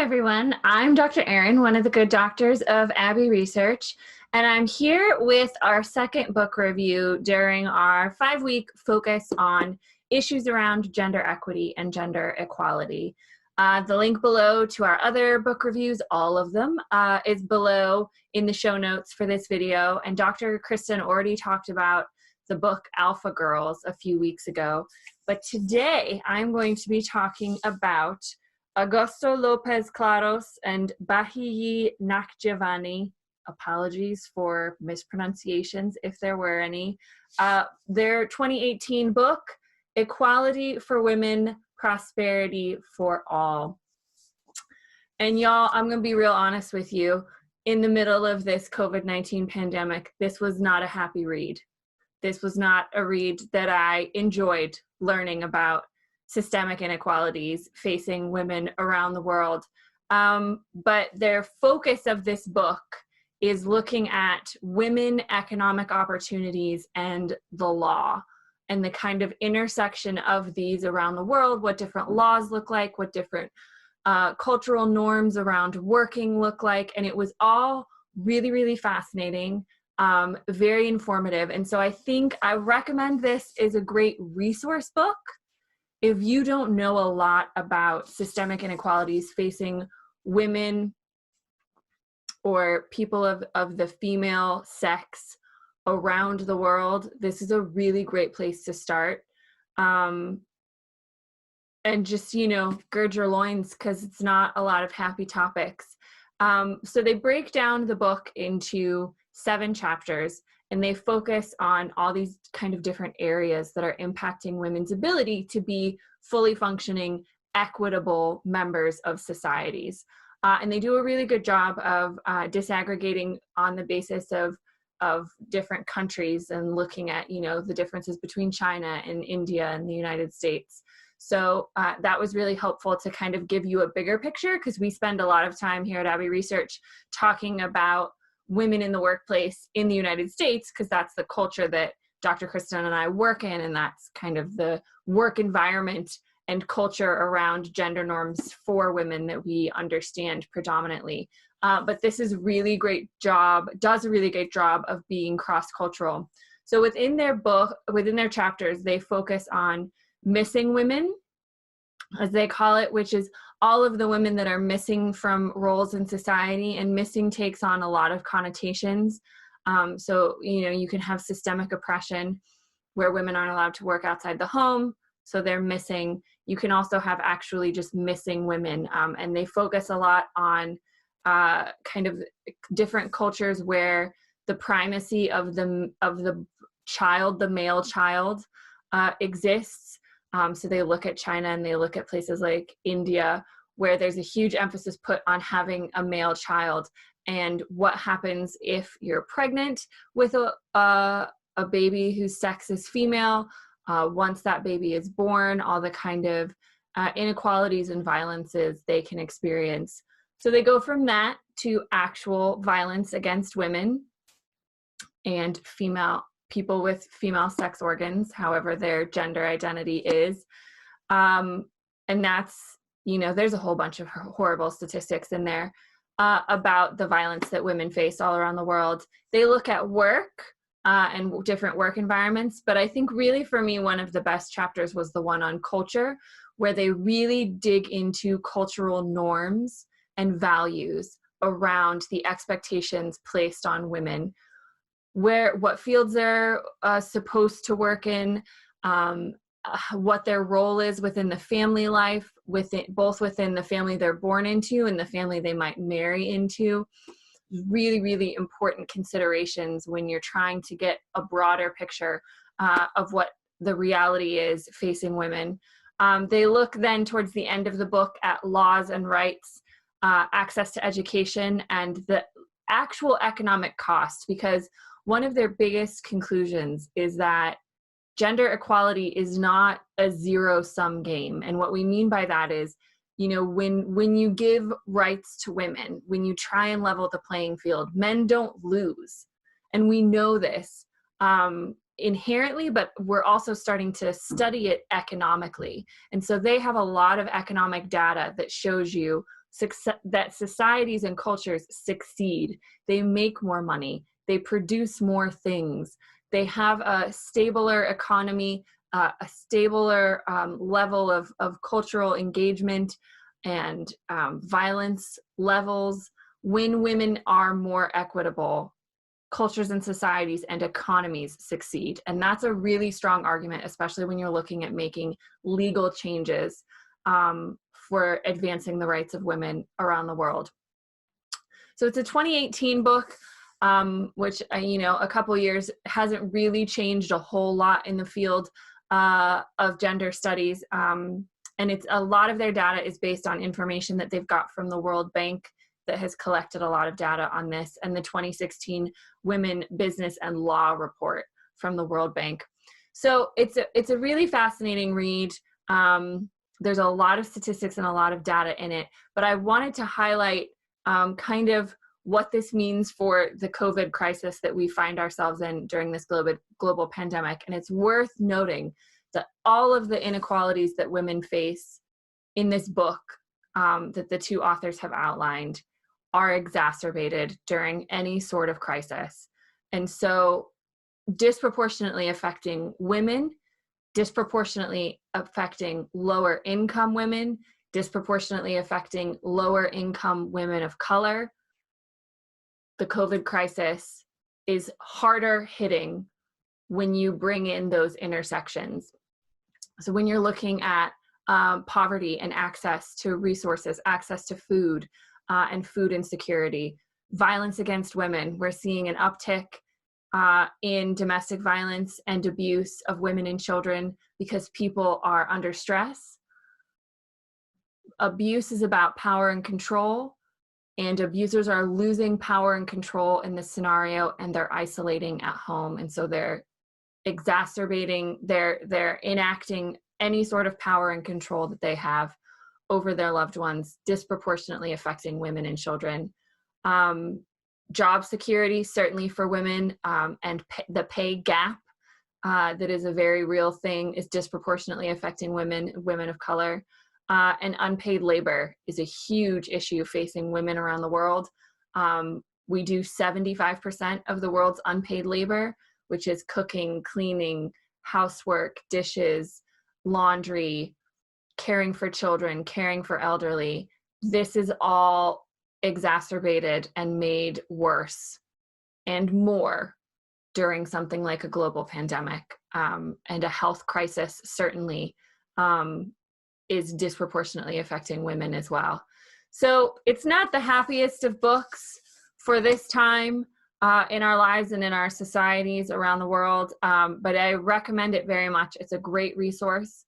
everyone. I'm Dr. Erin, one of the good doctors of Abbey Research, and I'm here with our second book review during our 5-week focus on issues around gender equity and gender equality. The link below to our other book reviews, all of them, is below in the show notes for this video, and Dr. Kristen already talked about the book Alpha Girls a few weeks ago, but today I'm going to be talking about Augusto Lopez-Claros and Bahiyyih Nakhjavani, apologies for mispronunciations if there were any, their 2018 book, Equality for Women, Prosperity for All. And y'all, I'm gonna be real honest with you, in the middle of this COVID-19 pandemic, this was not a happy read. This was not a read that I enjoyed learning about systemic inequalities facing women around the world. But their focus of this book is looking at women, economic opportunities, and the law, and the kind of intersection of these around the world, what different laws look like, what different cultural norms around working look like. And it was all really, really fascinating, very informative. And so I recommend this is a great resource book if you don't know a lot about systemic inequalities facing women or people of the female sex around the world. This is a really great place to start. And just, gird your loins, because it's not a lot of happy topics. So they break down the book into 7 chapters, and they focus on all these kind of different areas that are impacting women's ability to be fully functioning, equitable members of societies. And they do a really good job of disaggregating on the basis of different countries and looking at, the differences between China and India and the United States. So that was really helpful to kind of give you a bigger picture, because we spend a lot of time here at Abbey Research talking about women in the workplace in the United States, because that's the culture that Dr. Kristen and I work in, and that's kind of the work environment and culture around gender norms for women that we understand predominantly. But this is does a really great job of being cross-cultural. So within their chapters, they focus on missing women, as they call it, which is all of the women that are missing from roles in society. And missing takes on a lot of connotations. So, you can have systemic oppression where women aren't allowed to work outside the home, so they're missing. You can also have actually just missing women. And they focus a lot on kind of different cultures where the primacy of the child, the male child, exists. So they look at China, and they look at places like India, where there's a huge emphasis put on having a male child, and what happens if you're pregnant with a baby whose sex is female. Once that baby is born, all the kind of inequalities and violences they can experience. So they go from that to actual violence against women and people with female sex organs, however their gender identity is. And that's, there's a whole bunch of horrible statistics in there about the violence that women face all around the world. They look at work and different work environments, but I think really for me, one of the best chapters was the one on culture, where they really dig into cultural norms and values around the expectations placed on women, what fields they're supposed to work in, what their role is within the family life, both within the family they're born into and the family they might marry into. Really, really important considerations when you're trying to get a broader picture of what the reality is facing women. They look then towards the end of the book at laws and rights, access to education, and the actual economic cost, because one of their biggest conclusions is that gender equality is not a zero-sum game. And what we mean by that is, when you give rights to women, when you try and level the playing field, men don't lose. And we know this inherently, but we're also starting to study it economically. And so they have a lot of economic data that shows you that societies and cultures succeed. They make more money. They produce more things. They have a stabler economy, a stabler level of cultural engagement and violence levels. When women are more equitable, cultures and societies and economies succeed. And that's a really strong argument, especially when you're looking at making legal changes for advancing the rights of women around the world. So it's a 2018 book, which, a couple years hasn't really changed a whole lot in the field of gender studies. And it's a lot of their data is based on information that they've got from the World Bank that has collected a lot of data on this, and the 2016 Women, Business, and Law report from the World Bank. So it's a really fascinating read. There's a lot of statistics and a lot of data in it, but I wanted to highlight kind of what this means for the COVID crisis that we find ourselves in during this global pandemic. And it's worth noting that all of the inequalities that women face in this book that the two authors have outlined are exacerbated during any sort of crisis. And so disproportionately affecting women, disproportionately affecting lower income women, disproportionately affecting lower income women of color. The COVID crisis is harder hitting when you bring in those intersections. So when you're looking at poverty and access to resources, access to food, and food insecurity, violence against women, we're seeing an uptick in domestic violence and abuse of women and children because people are under stress. Abuse is about power and control, and abusers are losing power and control in this scenario, and they're isolating at home. And so they're exacerbating, they're enacting any sort of power and control that they have over their loved ones, disproportionately affecting women and children. Job security, certainly for women, and the pay gap that is a very real thing, is disproportionately affecting women of color. And unpaid labor is a huge issue facing women around the world. We do 75% of the world's unpaid labor, which is cooking, cleaning, housework, dishes, laundry, caring for children, caring for elderly. This is all exacerbated and made worse and more during something like a global pandemic, and a health crisis certainly is disproportionately affecting women as well. So it's not the happiest of books for this time in our lives and in our societies around the world, but I recommend it very much. It's a great resource.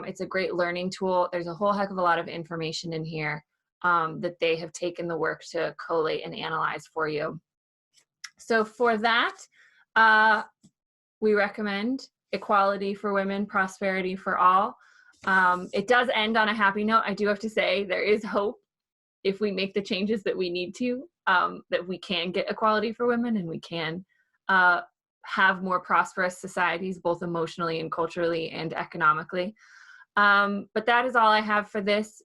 It's a great learning tool. There's a whole heck of a lot of information in here that they have taken the work to collate and analyze for you. So for that, we recommend Equality for Women, Prosperity for All. It does end on a happy note. I do have to say there is hope if we make the changes that we need to, that we can get equality for women and we can have more prosperous societies, both emotionally and culturally and economically. But that is all I have for this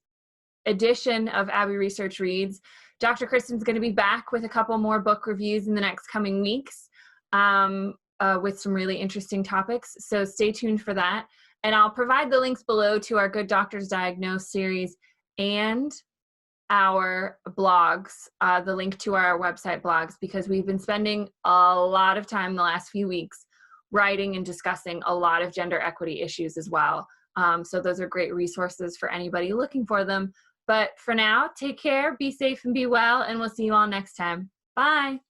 edition of Abbey Research Reads. Dr. Kristen's going to be back with a couple more book reviews in the next coming weeks with some really interesting topics. So stay tuned for that. And I'll provide the links below to our Good Doctors Diagnose series and our blogs, the link to our website blogs, because we've been spending a lot of time the last few weeks writing and discussing a lot of gender equity issues as well. So those are great resources for anybody looking for them. But for now, take care, be safe, and be well, and we'll see you all next time. Bye.